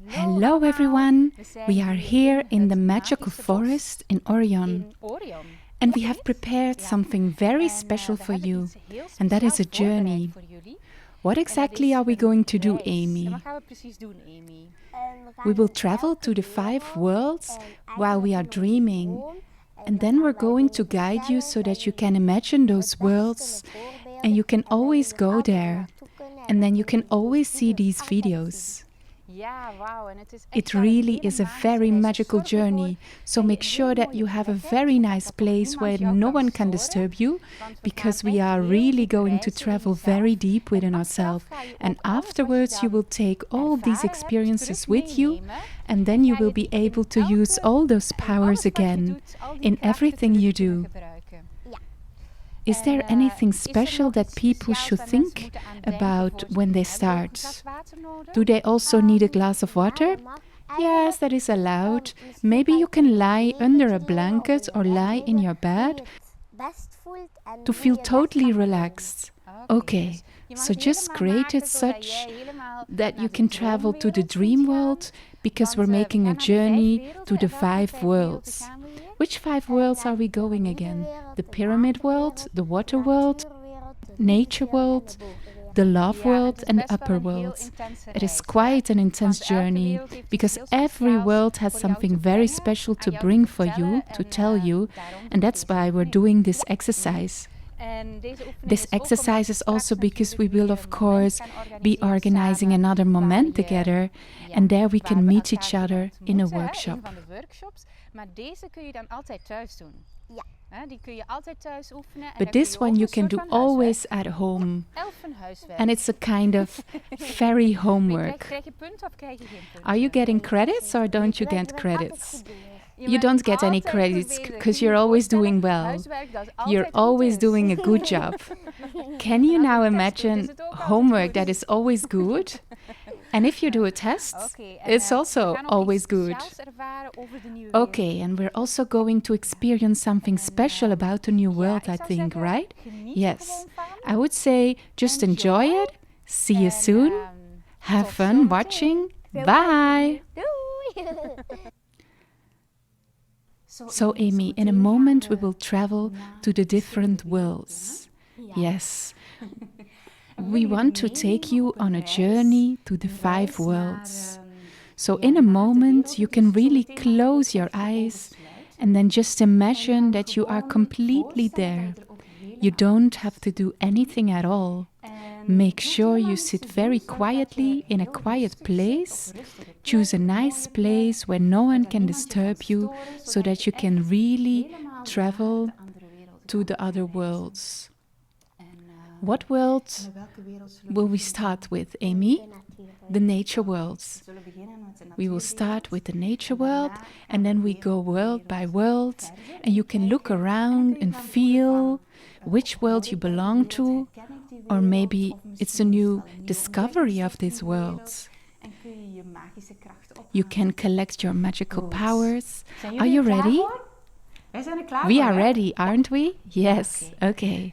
Hello everyone! We are here in the magical forest in Orion. And we have prepared something very special for you. And that is a journey. What exactly are we going to do, Amy? We will travel to the 5 worlds while we are dreaming. And then we're going to guide you so that you can imagine those worlds and you can always go there. And then you can always see these videos. It really is a very magical journey, so make sure that you have a very nice place where no one can disturb you, because we are really going to travel very deep within ourselves, and afterwards you will take all these experiences with you, and then you will be able to use all those powers again in everything you do. Is there anything special that people should think about when they start? Do they also need a glass of water? Yes, that is allowed. Maybe you can lie under a blanket or lie in your bed to feel totally relaxed. Okay, so just create it such that you can travel to the dream world, because we're making a journey to the 5 worlds. Which 5 worlds are we going again? The pyramid world, the water world, nature world, the love world and the upper world. It is quite an intense journey, because every world has something very special to bring for you, to tell you, and that's why we're doing this exercise. This exercise is also because we will, of course, be organizing another moment together, and there we can meet each other in a workshop. But this one you can do always at home. And it's a kind of fairy homework. Are you getting credits or don't you get credits? You don't get any credits because you're always doing well. You're always doing a good job. Can you now imagine homework that is always good? And if you do a test, it's also always good. Okay, and we're also going to experience something special about the new world, I think, right? Yes. I would say just enjoy it. See you soon. Have fun watching. Bye! So, Amy, in a moment we will travel to the different worlds. Yes. We want to take you on a journey to the 5 worlds. So in a moment you can really close your eyes and then just imagine that you are completely there. You don't have to do anything at all. Make sure you sit very quietly in a quiet place. Choose a nice place where no one can disturb you, so that you can really travel to the other worlds. What world will we start with, Amy? The nature worlds. We will start with the nature world, and then we go world by world, and you can look around and feel which world you belong to, or maybe it's a new discovery of these worlds. You can collect your magical powers. Are you ready? We are ready, aren't we? Yes, okay.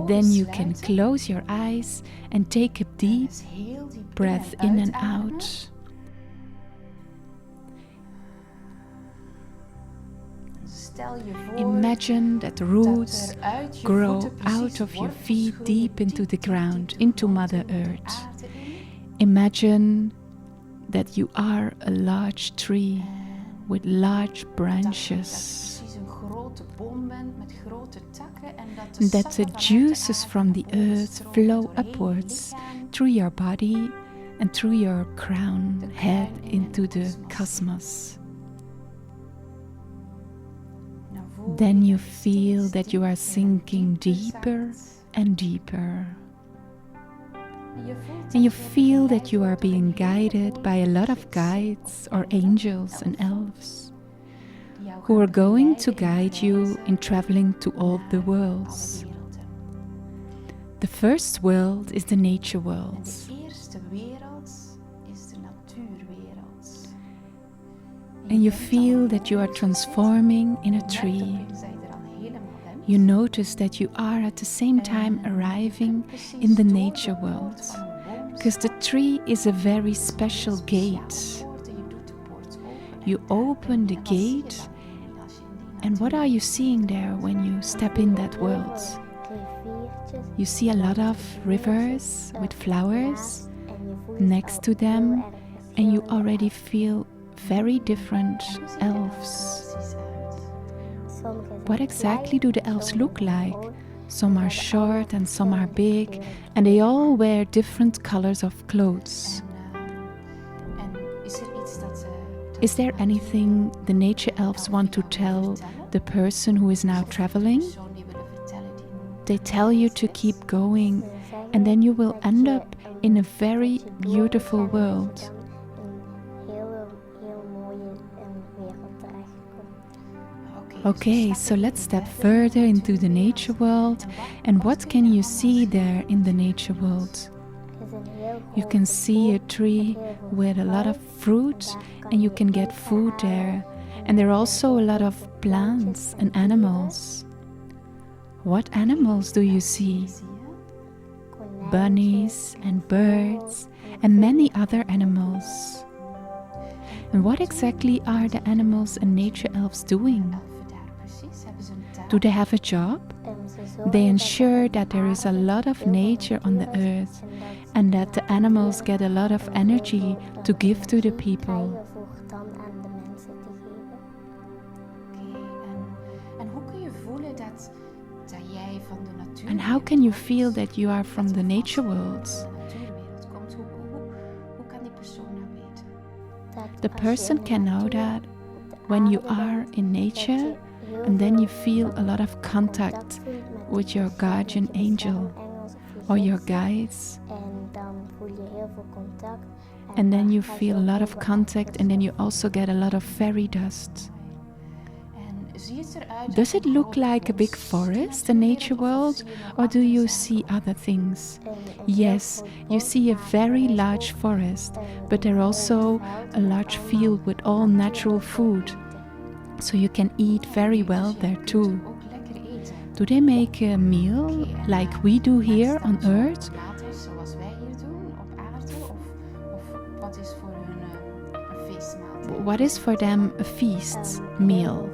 Then you can close your eyes and take a deep breath in and out. Imagine that the roots grow out of your feet deep into the ground, into Mother Earth. Imagine that you are a large tree with large branches. That the juices from the earth flow upwards through your body and through your crown head into the cosmos. Then you feel that you are sinking deeper and deeper. And you feel that you are being guided by a lot of guides or angels and elves, who are going to guide you in traveling to all the worlds. The first world is the nature world. And you feel that you are transforming in a tree. You notice that you are at the same time arriving in the nature world, because the tree is a very special gate. You open the gate, and what are you seeing there when you step in that world? You see a lot of rivers with flowers next to them, and you already feel very different elves. What exactly do the elves look like? Some are short and some are big, and they all wear different colors of clothes. Is there anything the nature elves want to tell the person who is now traveling? They tell you to keep going, and then you will end up in a very beautiful world. Okay, so let's step further into the nature world. And what can you see there in the nature world? You can see a tree with a lot of fruit, and you can get food there. And there are also a lot of plants and animals. What animals do you see? Bunnies and birds and many other animals. And what exactly are the animals and nature elves doing? Do they have a job? They ensure that there is a lot of nature on the earth and that the animals get a lot of energy to give to the people. And how can you feel that you are from the nature world? The person can know that when you are in nature, and then you feel a lot of contact with your guardian angel or your guides. And then you feel a lot of contact, and then you also get a lot of fairy dust. Does it look like a big forest, the nature world, or do you see other things? Yes, you see a very large forest, but there are also a large field with all natural food. So you can eat very well there too. Do they make a meal like we do here on Earth? What is for them a feast meal?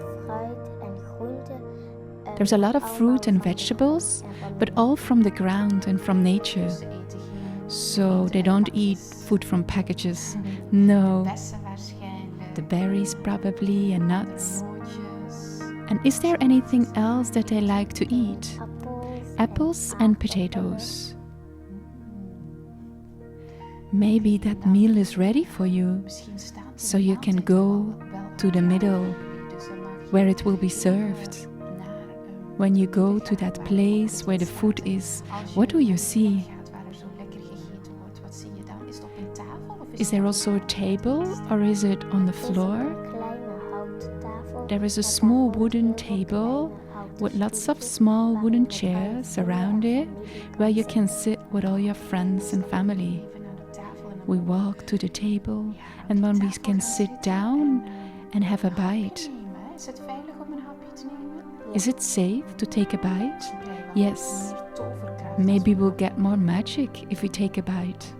There's a lot of fruit and vegetables, but all from the ground and from nature. So they don't eat food from packages. No. The berries probably and nuts. And is there anything else that they like to eat? Apples and potatoes. Maybe that meal is ready for you, so you can go to the middle where it will be served. When you go to that place where the food is, what do you see? Is there also a table, or is it on the floor? There is a small wooden table with lots of small wooden chairs around it where you can sit with all your friends and family. We walk to the table, and then we can sit down and have a bite. Is it safe to take a bite? Yes. Maybe we'll get more magic if we take a bite.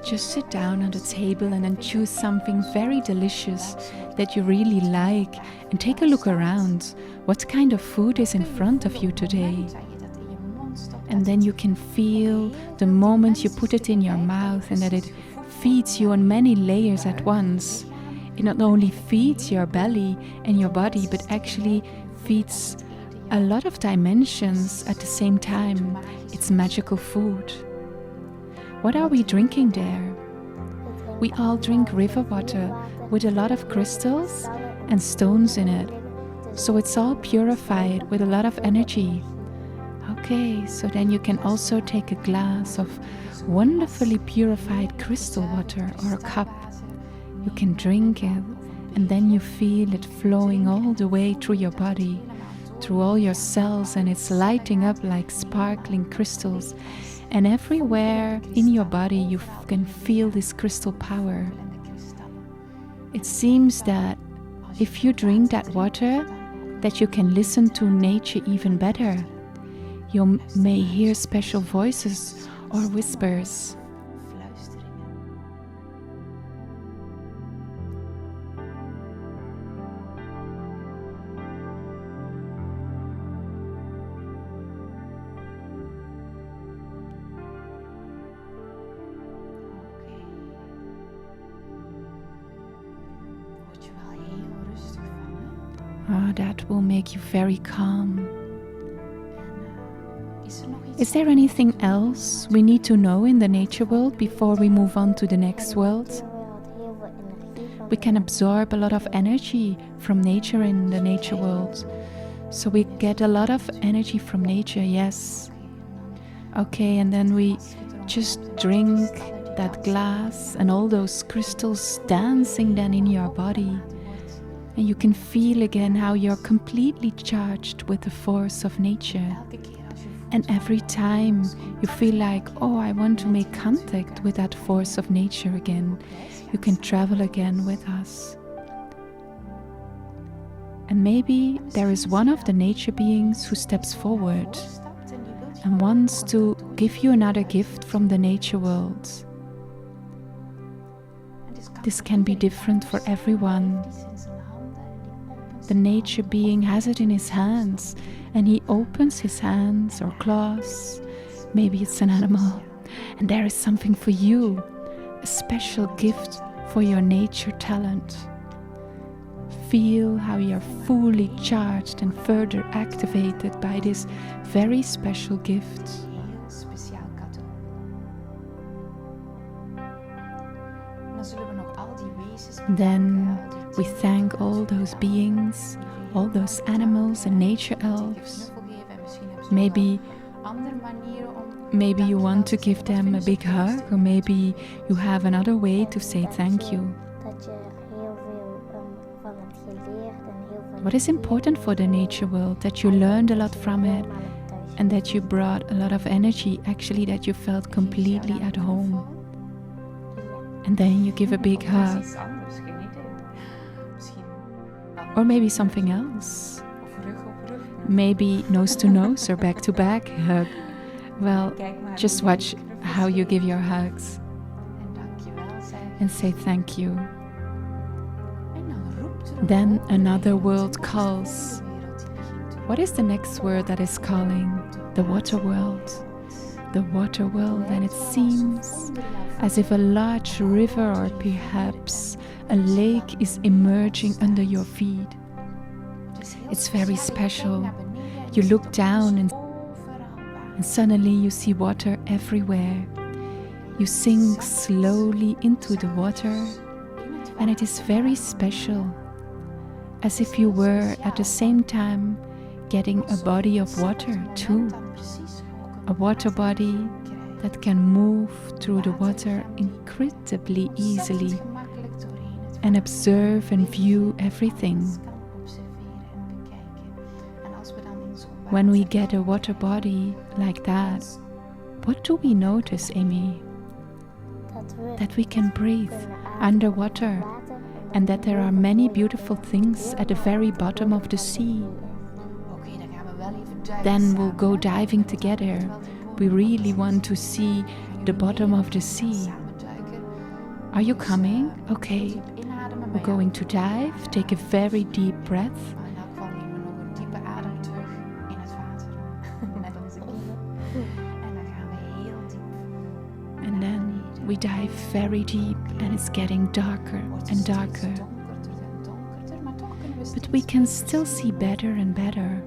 Just sit down on the table and then choose something very delicious that you really like, and take a look around. What kind of food is in front of you today? And then you can feel the moment you put it in your mouth, and that it feeds you on many layers at once. It not only feeds your belly and your body, but actually feeds a lot of dimensions at the same time. It's magical food. What are we drinking there? We all drink river water with a lot of crystals and stones in it. So it's all purified with a lot of energy. Okay, so then you can also take a glass of wonderfully purified crystal water or a cup. You can drink it, and then you feel it flowing all the way through your body, through all your cells, and it's lighting up like sparkling crystals. And everywhere in your body you can feel this crystal power. It seems that if you drink that water, that you can listen to nature even better. You may hear special voices or whispers. Oh, that will make you very calm. Is there anything else we need to know in the nature world before we move on to the next world? We can absorb a lot of energy from nature in the nature world. So we get a lot of energy from nature, yes. Okay, and then we just drink that glass and all those crystals dancing then in your body. And you can feel again how you're completely charged with the force of nature. And every time you feel like, oh, I want to make contact with that force of nature again, you can travel again with us. And maybe there is one of the nature beings who steps forward and wants to give you another gift from the nature world. This can be different for everyone. The nature being has it in his hands, and he opens his hands or claws. Maybe it's an animal, and there is something for you, a special gift for your nature talent. Feel how you're fully charged and further activated by this very special gift. Then we thank all those beings, all those animals and nature elves. Maybe you want to give them a big hug, or maybe you have another way to say thank you. What is important for the nature world? That you learned a lot from it, and that you brought a lot of energy, actually that you felt completely at home. And then you give a big hug. Or maybe something else. Maybe nose to nose or back to back hug. Well, just watch how you give your hugs. And say thank you. Then another world calls. What is the next word that is calling? The water world. The water world, and it seems as if a large river or perhaps a lake is emerging under your feet. It's very special. You look down and suddenly you see water everywhere. You sink slowly into the water, and it is very special, as if you were at the same time getting a body of water too. A water body that can move through the water incredibly easily and observe and view everything. When we get a water body like that, what do we notice, Amy? That we can breathe underwater, and that there are many beautiful things at the very bottom of the sea. Then we'll go diving together. We really want to see the bottom of the sea. Are you coming? Okay. We're going to dive. Take a very deep breath. And then we dive very deep, and it's getting darker and darker. But we can still see better and better.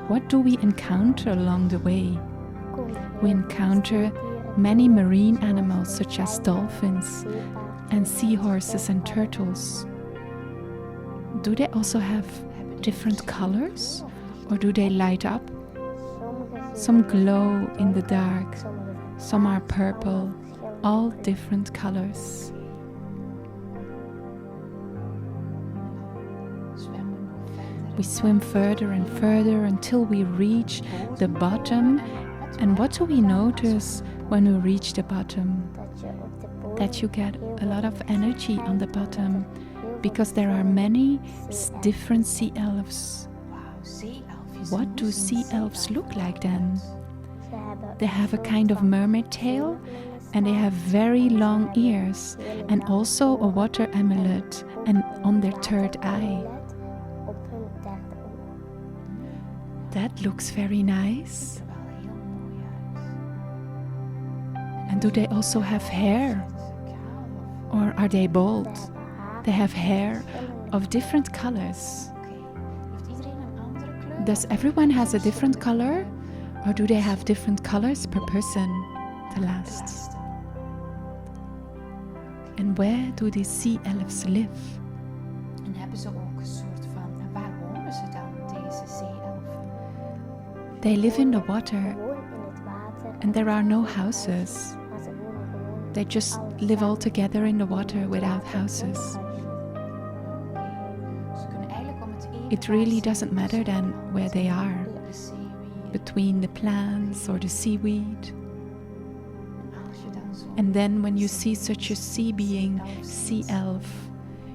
What do we encounter along the way? We encounter many marine animals such as dolphins and seahorses and turtles. Do they also have different colors, or do they light up? Some glow in the dark, some are purple, all different colors. We swim further and further until we reach the bottom. And what do we notice when we reach the bottom? That you get a lot of energy on the bottom, because there are many different sea elves. what do sea elves look like then? They have a kind of mermaid tail, and they have very long ears, and also a water amulet and on their third eye. That looks very nice. And do they also have hair? Or are they bald? They have hair of different colors. Does everyone has a different color? Or do they have different colors per person? The last. And where do these sea elves live? En hebben ze ook een soort van, en waar wonen ze dan, deze zeeelfen? They live in the water, and there are no houses. They just live all together in the water without houses. It really doesn't matter then where they are, between the plants or the seaweed. And then when you see such a sea being, sea elf,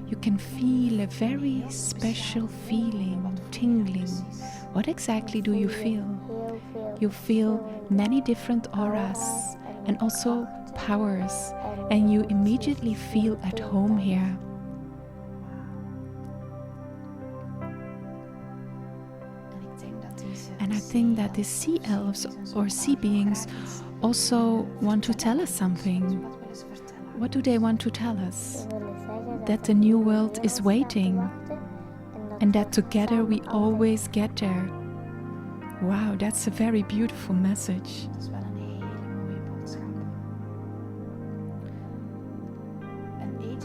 you can feel a very special feeling, tingling. What exactly do you feel? You feel many different auras and also powers, and you immediately feel at home here. And I think that the sea elves or sea beings also want to tell us something. What do they want to tell us? That the new world is waiting, and that together we always get there. Wow, that's a very beautiful message.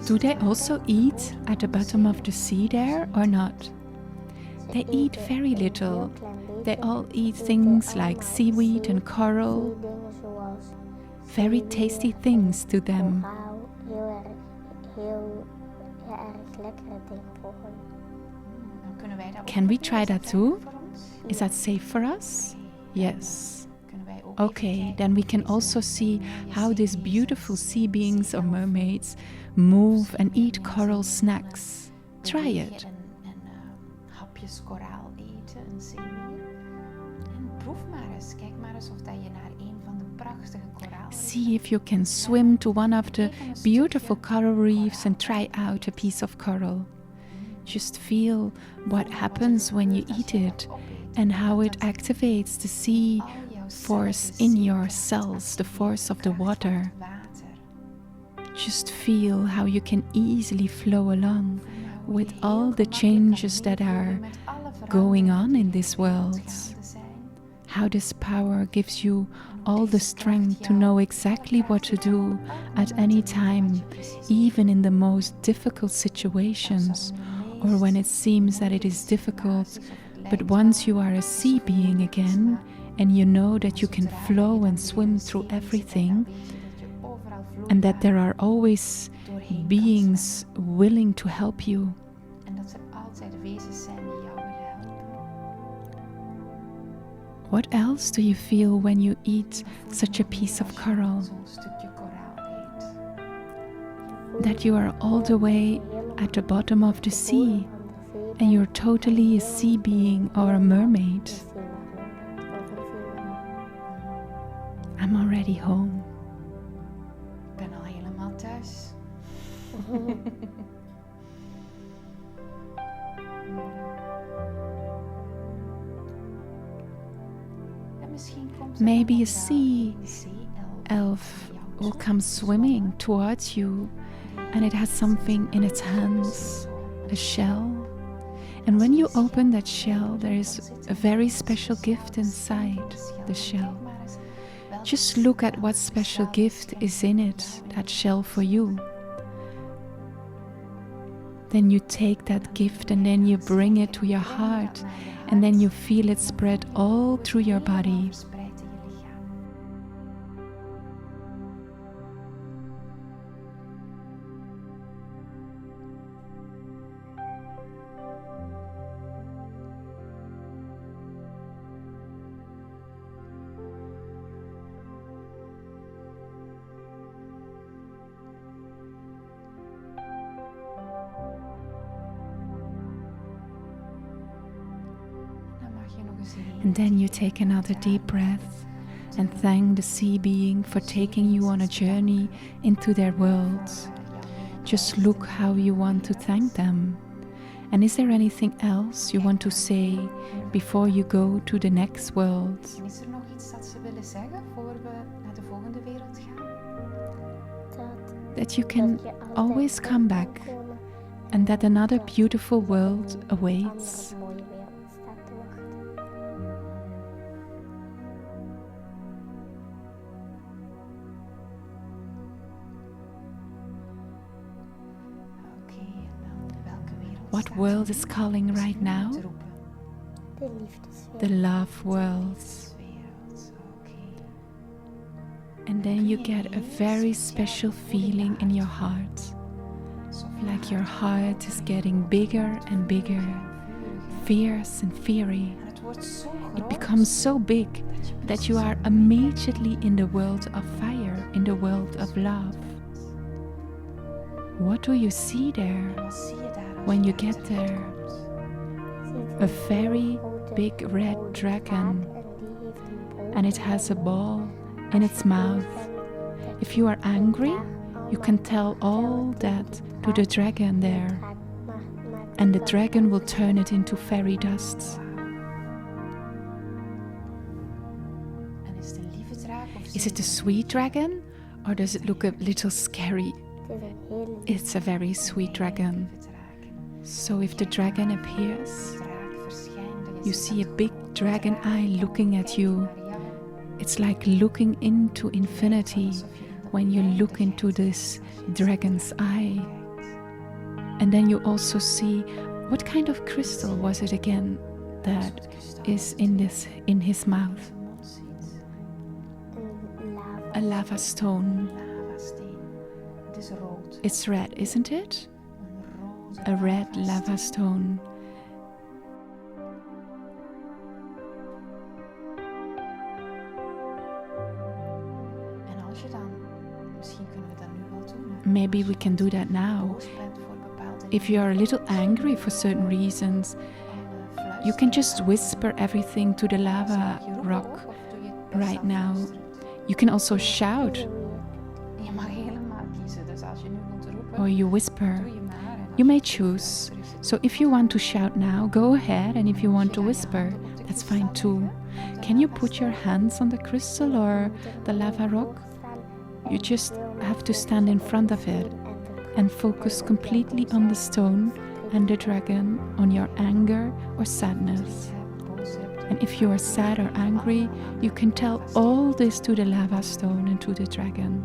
Do they also eat at the bottom of the sea there or not? They eat very little. They all eat things like seaweed and coral. Very tasty things to them. Can we try that too? Is that safe for us? Yes. Okay, then we can also see how these beautiful sea beings or mermaids move and eat coral snacks. Try it. Hapjes koraal eten, een zeewier. En proef maar eens, kijk maar eens of dat je naar een van de prachtige koralen... See if you can swim to one of the beautiful coral reefs and try out a piece of coral. Just feel what happens when you eat it and how it activates the sea force in your cells, the force of the water. Just feel how you can easily flow along with all the changes that are going on in this world. How this power gives you all the strength to know exactly what to do at any time, even in the most difficult situations, or when it seems that it is difficult. But once you are a sea being again, and you know that you can flow and swim through everything, and that there are always beings willing to help you. What else do you feel when you eat such a piece of coral? That you are all the way at the bottom of the sea, and you're totally a sea being or a mermaid. I'm already home. Ik ben al helemaal thuis. Maybe a sea elf will come swimming towards you, and it has something in its hands, a shell. And when you open that shell, there is a very special gift inside the shell. Just look at what special gift is in it, that shell for you. Then you take that gift and then you bring it to your heart, and then you feel it spread all through your body. And then you take another deep breath and thank the sea being for taking you on a journey into their worlds. Just look how you want to thank them. And is there anything else you want to say before you go to the next world? En is er nog iets dat ze willen zeggen voor we naar de volgende wereld gaan? That you can always come back and that another beautiful world awaits. What world is calling right now? The love world. And then you get a very special feeling in your heart. Like your heart is getting bigger and bigger, fierce and fiery. It becomes so big that you are immediately in the world of fire, in the world of love. What do you see there when you get there? A very big red dragon, and it has a ball in its mouth. If you are angry, you can tell all that to the dragon there, and the dragon will turn it into fairy dust. Is it a sweet dragon, or does it look a little scary? It's a very sweet dragon. So if the dragon appears, you see a big dragon eye looking at you. It's like looking into infinity when you look into this dragon's eye. And then you also see, what kind of crystal was it again that is in his mouth? A lava stone. It's red, isn't it? A red lava stone. Maybe we can do that now. If you are a little angry for certain reasons, you can just whisper everything to the lava rock right now. You can also shout. Or you whisper. You may choose. So if you want to shout now, go ahead, and if you want to whisper, that's fine too. Can you put your hands on the crystal or the lava rock? You just have to stand in front of it and focus completely on the stone and the dragon, on your anger or sadness. And if you are sad or angry, you can tell all this to the lava stone and to the dragon.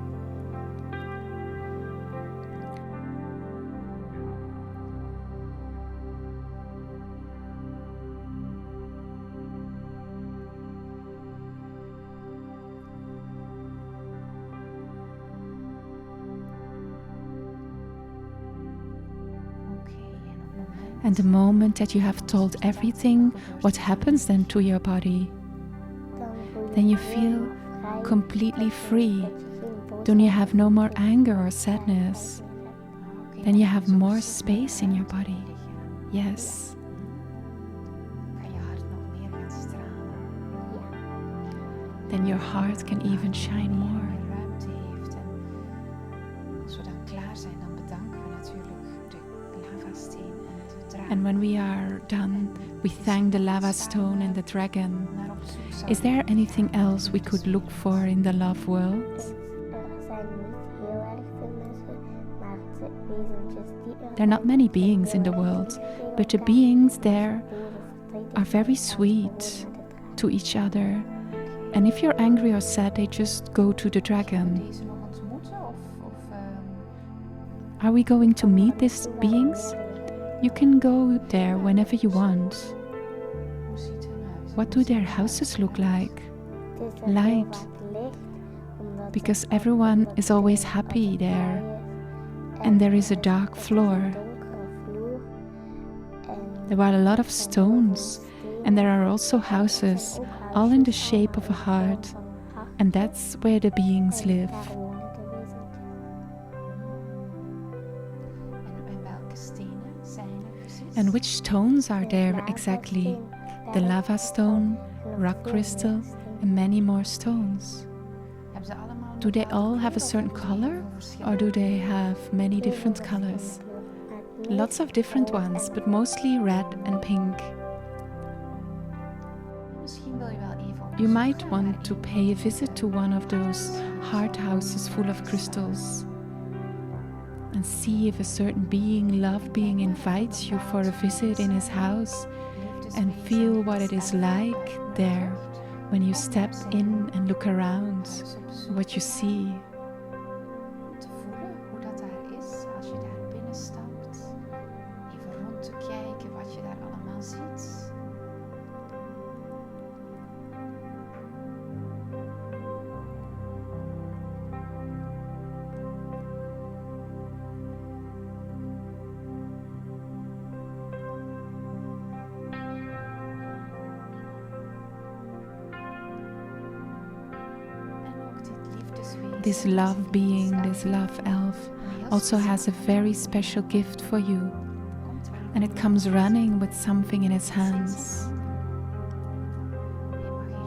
And the moment that you have told everything, what happens then to your body? Then you feel completely free. Then you have no more anger or sadness. Then you have more space in your body. Yes. Then your heart can even shine more. And when we are done, we thank the lava stone and the dragon. Is there anything else we could look for in the love world? There are not many beings in the world, but the beings there are very sweet to each other. And if you're angry or sad, they just go to the dragon. Are we going to meet these beings? You can go there whenever you want. What do their houses look like? Light. Because everyone is always happy there. And there is a dark floor. There are a lot of stones. And there are also houses, all in the shape of a heart. And that's where the beings live. And which stones are there exactly? The lava stone, rock crystal, and many more stones. Do they all have a certain color, or do they have many different colors? Lots of different ones, but mostly red and pink. You might want to pay a visit to one of those heart houses full of crystals and see if a certain being, love being, invites you for a visit in his house, and feel what it is like there when you step in and look around, what you see. Te voelen hoe dat daar is als je daar binnenstapt. Even rond te kijken wat je daar allemaal ziet. This love being, this love elf, also has a very special gift for you, and it comes running with something in its hands.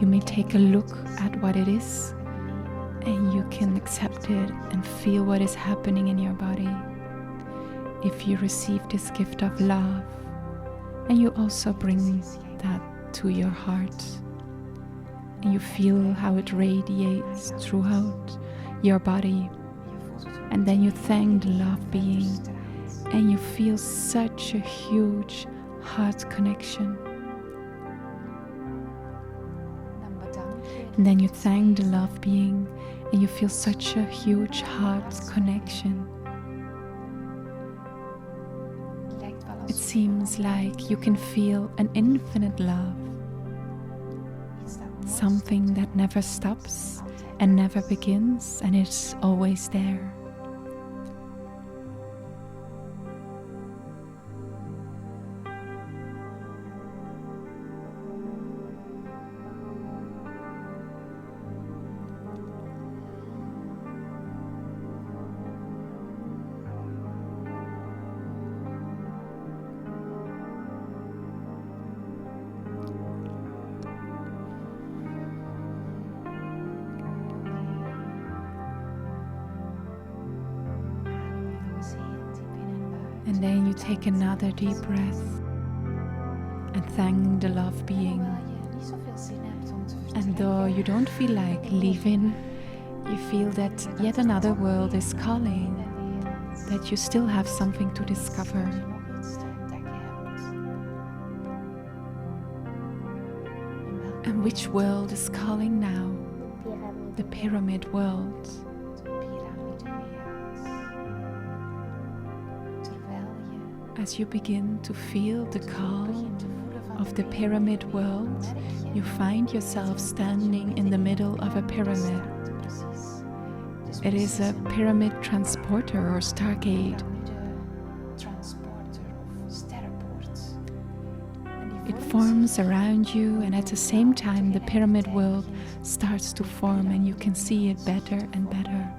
You may take a look at what it is, and you can accept it and feel what is happening in your body. If you receive this gift of love, and you also bring that to your heart, and you feel how it radiates throughout your body, and then you thank the love being, and you feel such a huge heart connection. And then you thank the love being, and you feel such a huge heart connection. It seems like you can feel an infinite love, something that never stops and never begins, and it's always there. And then you take another deep breath and thank the love being. And though you don't feel like leaving, you feel that yet another world is calling, that you still have something to discover. And which world is calling now? The pyramid world. As you begin to feel the call of the pyramid world, you find yourself standing in the middle of a pyramid. It is a pyramid transporter or stargate. It forms around you, and at the same time the pyramid world starts to form, and you can see it better and better.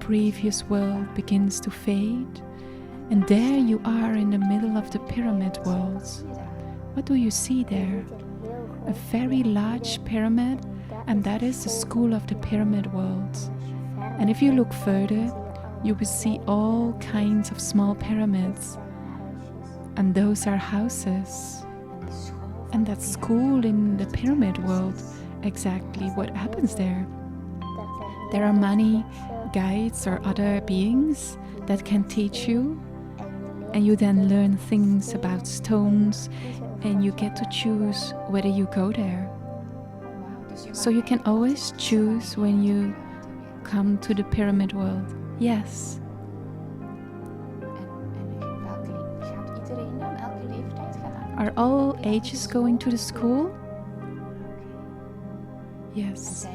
Previous world begins to fade, and there you are in the middle of the pyramid world. What do you see there? A very large pyramid, and that is the school of the pyramid world. And if you look further, you will see all kinds of small pyramids, and those are houses. And that school in the pyramid world, exactly what happens there? There are many guides or other beings that can teach you, and you then learn things about stones, and you get to choose whether you go there. So you can always choose when you come to the pyramid world. Yes. Are all ages going to the school? Yes.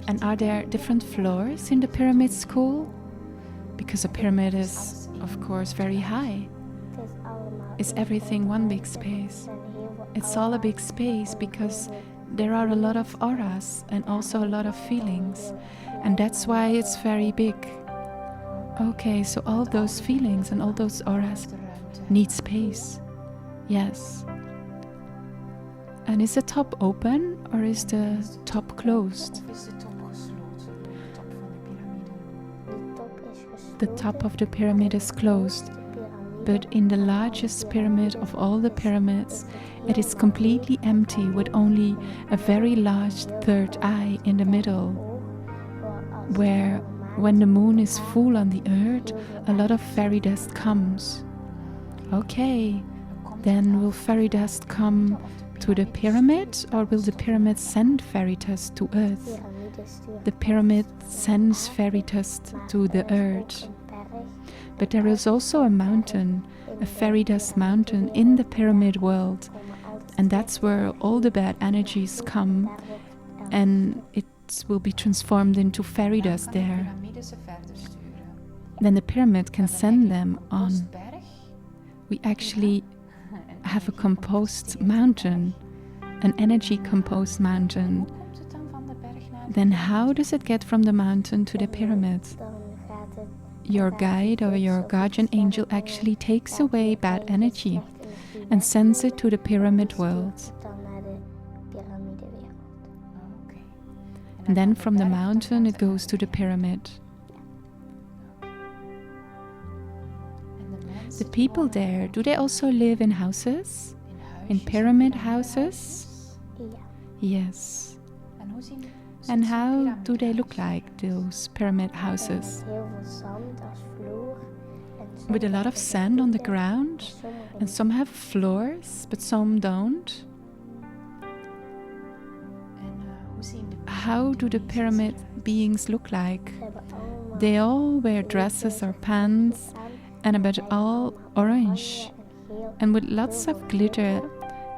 And are there different floors in the pyramid school? Because a pyramid is, of course, very high. Is everything one big space? It's all a big space because there are a lot of auras and also a lot of feelings. And that's why it's very big. Okay, so all those feelings and all those auras need space. Yes. And is the top open or is the top closed? Of is de top gesloten, de top van de piramide? The top of the pyramid is closed, but in the largest pyramid of all the pyramids, it is completely empty with only a very large third eye in the middle, where when the moon is full on the earth, a lot of fairy dust comes. Okay, then will fairy dust come to the pyramid, or will the pyramid send fairy dust to earth? The pyramid sends fairy dust to the earth. But there is also a mountain, a fairy dust mountain in the pyramid world, and that's where all the bad energies come, and it will be transformed into fairy dust there. Then the pyramid can send them on. We actually have a composed mountain, an energy composed mountain. Then how does it get from the mountain to the pyramid? Your guide or your guardian angel actually takes away bad energy and sends it to the pyramid world. And then from the mountain it goes to the pyramid. The people there, do they also live in houses? In pyramid houses? Yes. And how do they look like, those pyramid houses? With a lot of sand on the ground, and some have floors, but some don't. How do the pyramid beings look like? They all wear dresses or pants, and about all orange, and with lots of glitter,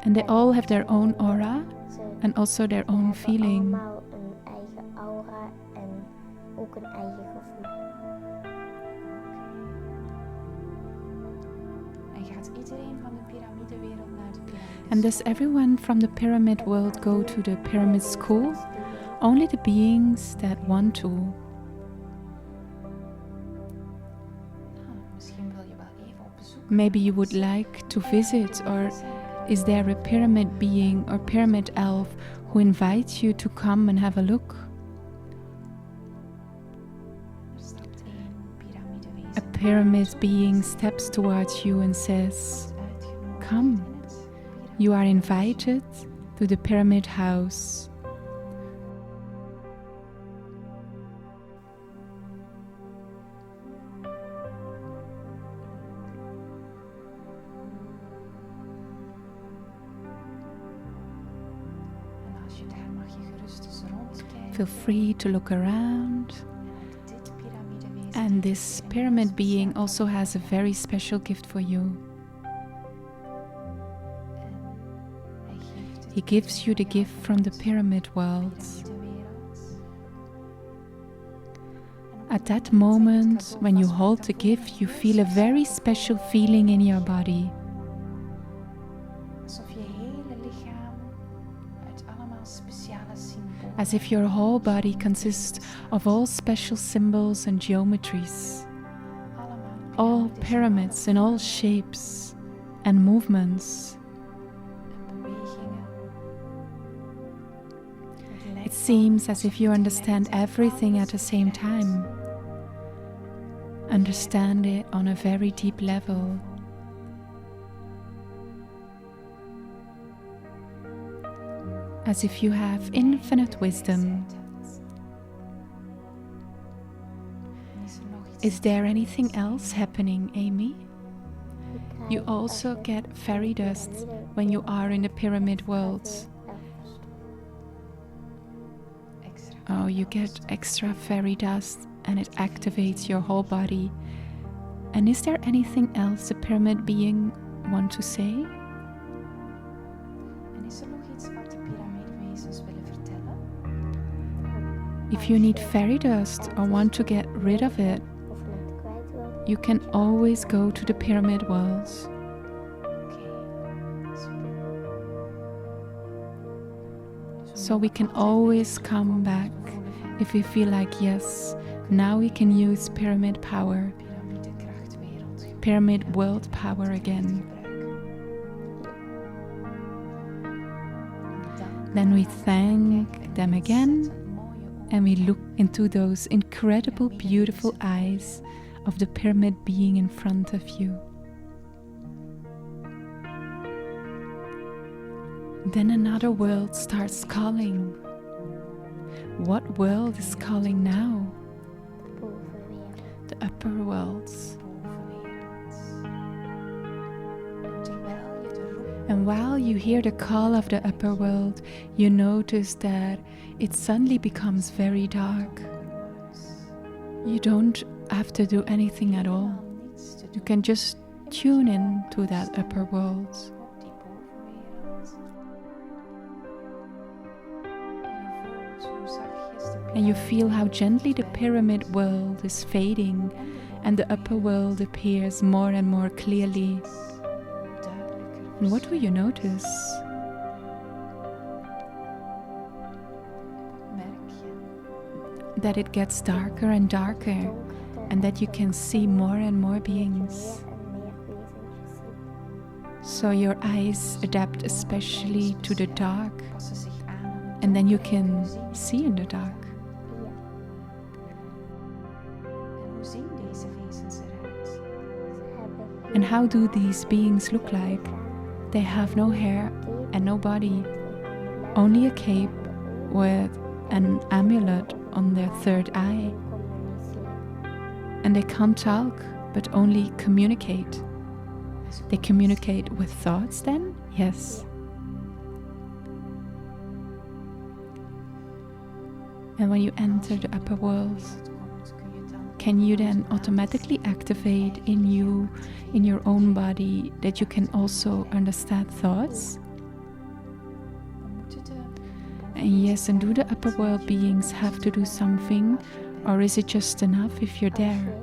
and they all have their own aura, and also their own feeling. And does everyone from the pyramid world go to the pyramid school? Only the beings that want to. Maybe you would like to visit, or is there a pyramid being or pyramid elf who invites you to come and have a look? A pyramid being steps towards you and says, "Come, you are invited to the pyramid house." Feel free to look around. And this pyramid being also has a very special gift for you. He gives you the gift from the pyramid world. At that moment, when you hold the gift, you feel a very special feeling in your body. As if your whole body consists of all special symbols and geometries, all pyramids in all shapes and movements. It seems as if you understand everything at the same time. Understand it on a very deep level. As if you have infinite wisdom. Is there anything else happening, Amy? You also get fairy dust when you are in the pyramid world. Oh, you get extra fairy dust and it activates your whole body. And is there anything else the pyramid being want to say? If you need fairy dust or want to get rid of it, you can always go to the pyramid worlds. So we can always come back if we feel like, yes, now we can use pyramid power, pyramid world power again. Then we thank them again, and we look into those incredible, beautiful eyes of the pyramid being in front of you. Then another world starts calling. What world is calling now? The upper worlds. And while you hear the call of the upper world, you notice that it suddenly becomes very dark. You don't have to do anything at all. You can just tune in to that upper world. And you feel how gently the pyramid world is fading and the upper world appears more and more clearly. And what do you notice? That it gets darker and darker, and that you can see more and more beings. So your eyes adapt especially to the dark, and then you can see in the dark. And how do these beings look like? They have no hair and no body, only a cape with an amulet on their third eye. And they can't talk, but only communicate. They communicate with thoughts then? Yes. And when you enter the upper world, can you then automatically activate in you, in your own body, that you can also understand thoughts? And yes, and do the upper world beings have to do something, or is it just enough if you're there?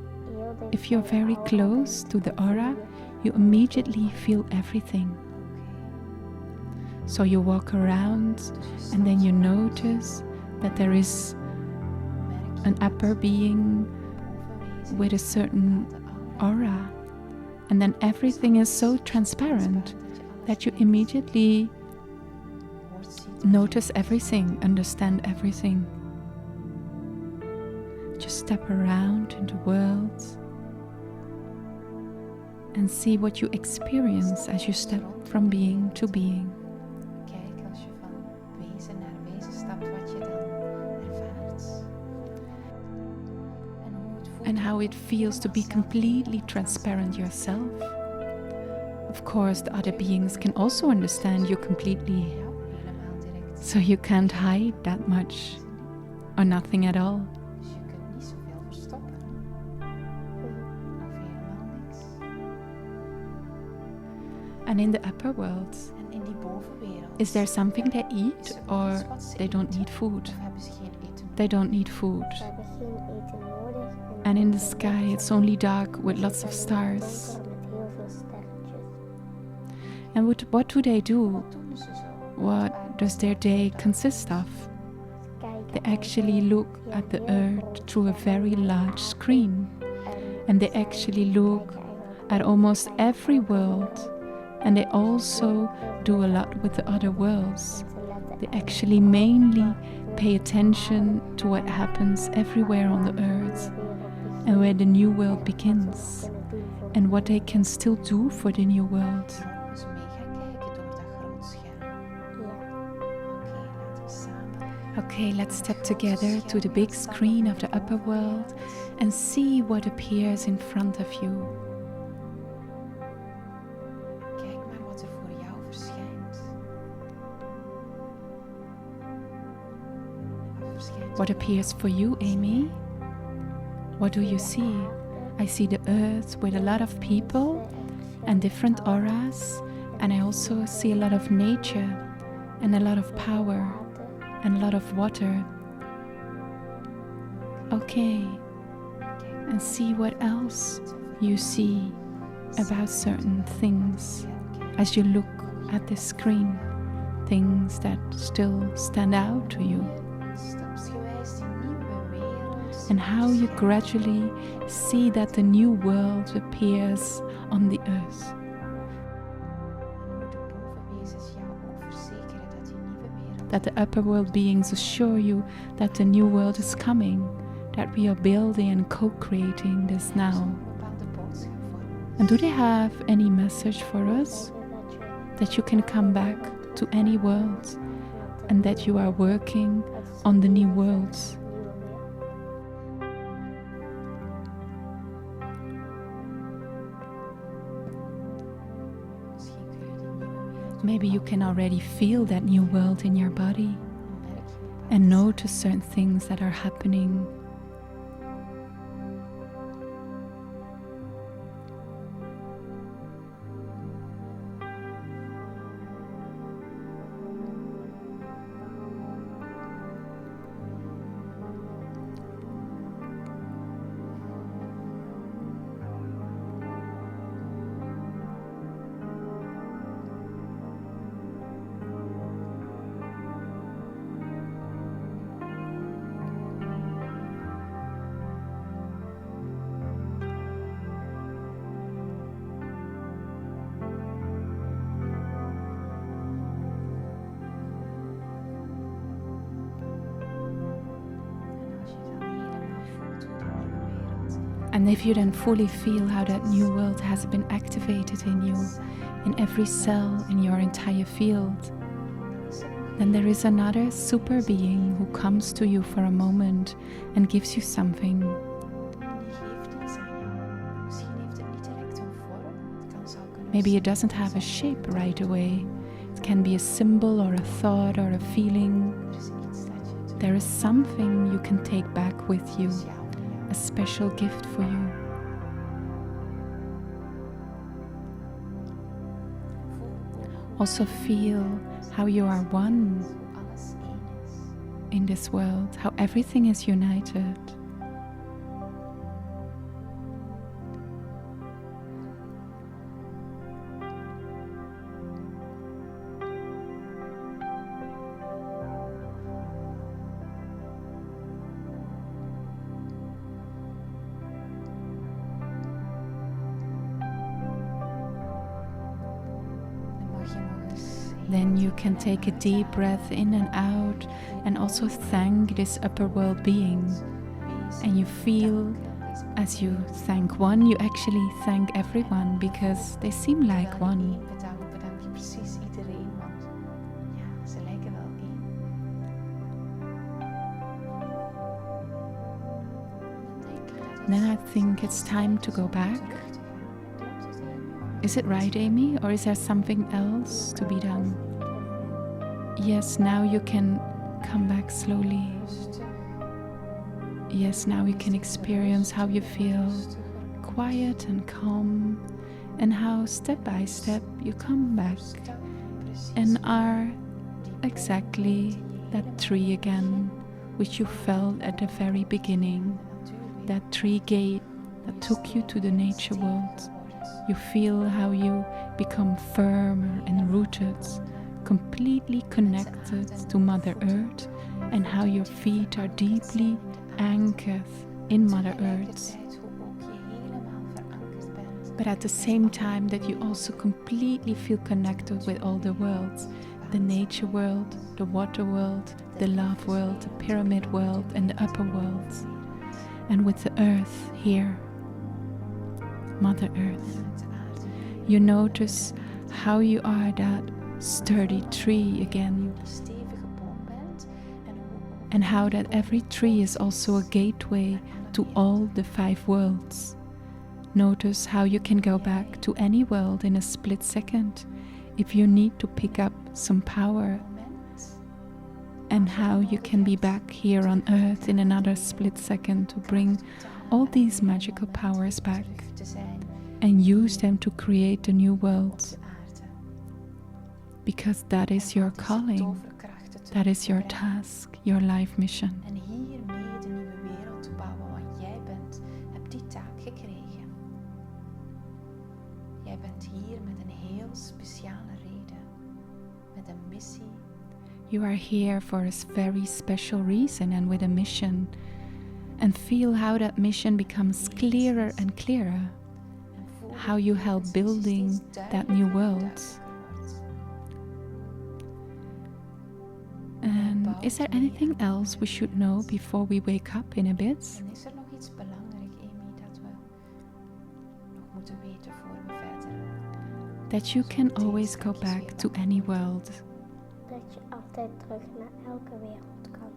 If you're very close to the aura, you immediately feel everything. So you walk around, and then you notice that there is an upper being with a certain aura, and then everything is so transparent that you immediately notice everything, understand everything. Just step around in the world and see what you experience as you step from being to being. And how it feels to be completely transparent yourself. Of course, the other beings can also understand you completely, so you can't hide that much, or nothing at all. And in the upper world, is there something they eat, or they don't need food? They don't need food. And in the sky it's only dark with lots of stars. And what do they do? What does their day consist of? They actually look at the earth through a very large screen. And they actually look at almost every world. And they also do a lot with the other worlds. They actually mainly pay attention to what happens everywhere on the earth, and where the new world begins, and what they can still do for the new world. Okay, let's step together to the big screen of the upper world and see what appears in front of you. What appears for you, Amy? What do you see? I see the earth with a lot of people and different auras, and I also see a lot of nature and a lot of power and a lot of water. Okay, and see what else you see about certain things as you look at the screen, things that still stand out to you. And how you gradually see that the new world appears on the earth. that the upper world beings assure you that the new world is coming, that we are building and co-creating this now. And do they have any message for us? That you can come back to any world and that you are working on the new worlds. Maybe you can already feel that new world in your body and notice certain things that are happening. And if you then fully feel how that new world has been activated in you, in every cell in your entire field, then there is another super being who comes to you for a moment and gives you something. Maybe it doesn't have a shape right away. It can be a symbol or a thought or a feeling. There is something you can take back with you. A special gift for you. Also feel how you are one in this world, how everything is united. Then you can take a deep breath in and out and also thank this upper world being. And you feel as you thank one, you actually thank everyone because they seem like one. Then I think it's time to go back. Is it right, Amy, or is there something else to be done? Yes, now you can come back slowly. Yes, now you can experience how you feel quiet and calm, and how step by step you come back and are exactly that tree again, which you felt at the very beginning, that tree gate that took you to the nature world. You feel how you become firmer and rooted, completely connected to Mother Earth, and how your feet are deeply anchored in Mother Earth. But at the same time that you also completely feel connected with all the worlds, the nature world, the water world, the love world, the pyramid world, and the upper worlds. And with the earth here, Mother Earth. You notice how you are that sturdy tree again, and how that every tree is also a gateway to all the 5 worlds. Notice how you can go back to any world in a split second if you need to pick up some power, and how you can be back here on Earth in another split second to bring all these magical powers back and use them to create the new world. Because that is your calling, that is your task, your life mission. En hiermee de nieuwe wereld te bouwen, want jij hebt die taak gekregen. Jij bent hier met een heel speciale reden, met een missie. You are here for a very special reason and with a mission. And feel how that mission becomes clearer and clearer. How you help building that new world. Is there anything else we should know before we wake up in a bit? En is er nog iets belangrijk, Amy, dat we nog moeten weten voor we verder? That you can always go back to any world. Dat je altijd terug naar elke wereld kan.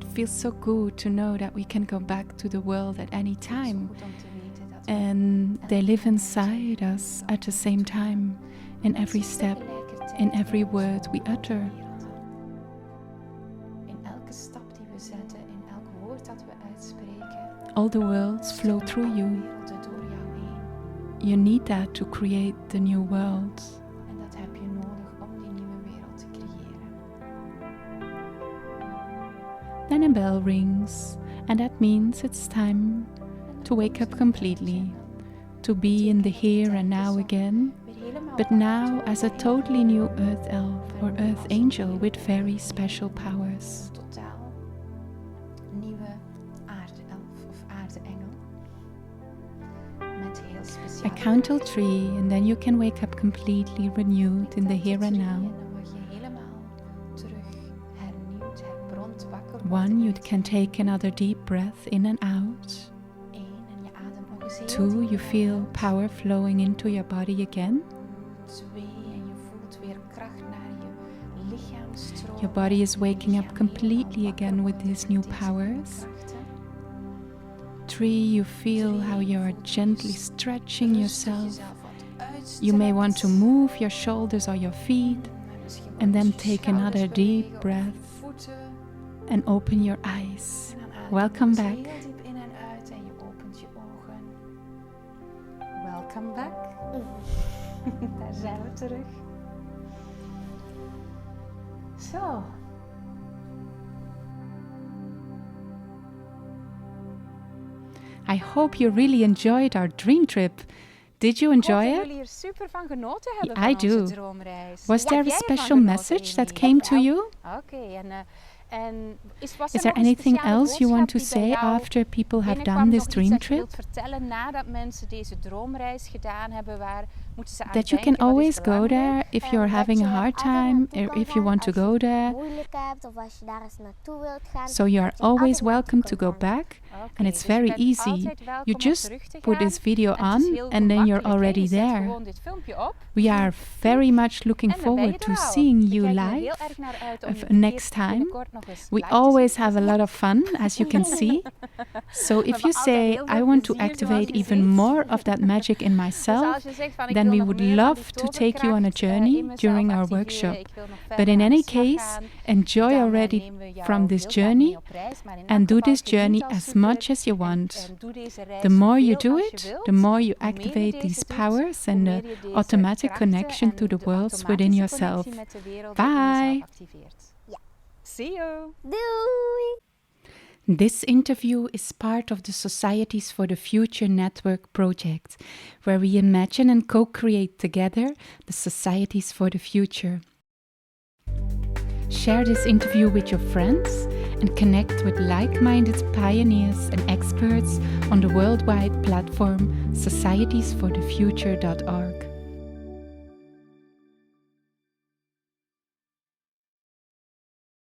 It feels so good to know that we can go back to the world at any time. Goed om te weten dat we And they live elk moment inside us at the same time, in every step, tegelijkertijd in every in word we utter. wereld. In elke stap die we zetten, in elk woord dat we uitspreken, All the worlds flow through you. werelden door jou heen. You need that to create the new world. En dat heb je nodig om die nieuwe wereld te creëren. Then a bell rings, and that means it's time to wake up completely, to be in the here and now again, but now as a totally new earth elf or earth angel with very special powers. Totaal nieuwe aarde-elf of aarde-engel. Met heel I speciale count till 3 and then you can wake up completely renewed in the here and now. En dan word je helemaal terug hernieuwd, herbrand, wakker. 1, you can take another deep breath in and out. 1 en je ademt nog eens heel 2, diep you in feel en uit. power flowing into your body again. 2 en je voelt weer kracht naar je lichaam stromen. Your body is waking Je up lichaam completely helemaal again with wakker these wordt new met deze nieuwe powers. krachten. 3, you feel how you're gently stretching Rustig yourself. jezelf wat uitstrekt. You may want to move your shoulders or your feet En misschien and then wat je take another schouders deep bewegen of je breath voeten. and open your eyes. En dan adem je Welcome dus back. heel diep in en uit en je opent je ogen. Welcome back. Daar zijn we terug. Zo. I hope you really enjoyed our dream trip. Did you enjoy Ik hoop dat it? jullie er super van genoten hebben I van onze do. droomreis. Was Hoe there heb a jij ervan special genoten, message that Amy? came to Jawel. you? Oké, en was Is er there nog een anything speciale else you want to boodschap die bij say jou after people have binnenkwam? done Nog this iets dream dat je trip? wilt vertellen nadat mensen deze droomreis gedaan hebben? Waar moeten ze aan That you denken? can Wat is always go belangrijk? there if you're Dat having a je hard altijd time naartoe or kan if you want to gaan go als je there. het moeilijk hebt of als je daar eens naartoe wilt gaan. So you are dat je always altijd naartoe welcome to kan go gaan. back. Oké, And it's dus je very bent easy. altijd welkom You om just terug te put gaan. this video En het is on heel and then you're gemakkelijk, hè. already Je zet there. gewoon dit filmpje op. We are very much looking En dan ben je forward to er al. seeing We you kijken er heel live erg naar uit om of je hier next time. binnenkort nog eens We live te always zien. have a lot of fun, as you can see. So if you hebben altijd say, heel veel I want to plezier, zoals activate je even ziet. more of that magic in Dus myself, als je zegt van, ik then wil we nog would meer van love die to take you on a toverkracht, journey in mezelf during our activeren, workshop. ik wil nog But verder in aan any de slag case, gaan, enjoy dan already nemen we jou from this heel graag journey mee op reis, maar in elk and do geval this geniet journey al as super much as you want. en doe deze reis The more you zoveel do als je it, wilt. the more you Hoe meer je activate deze these doet, powers hoe and meer the je deze automatic krachten connection en to the de worlds within automatische yourself. connectie met de wereld Bye. in jezelf activeert. Ja. See you! Doei! This interview is part of the Societies for the Future Network project, where we imagine and co-create together the societies for the future. Share this interview with your friends and connect with like-minded pioneers and experts on the worldwide platform societiesforthefuture.org.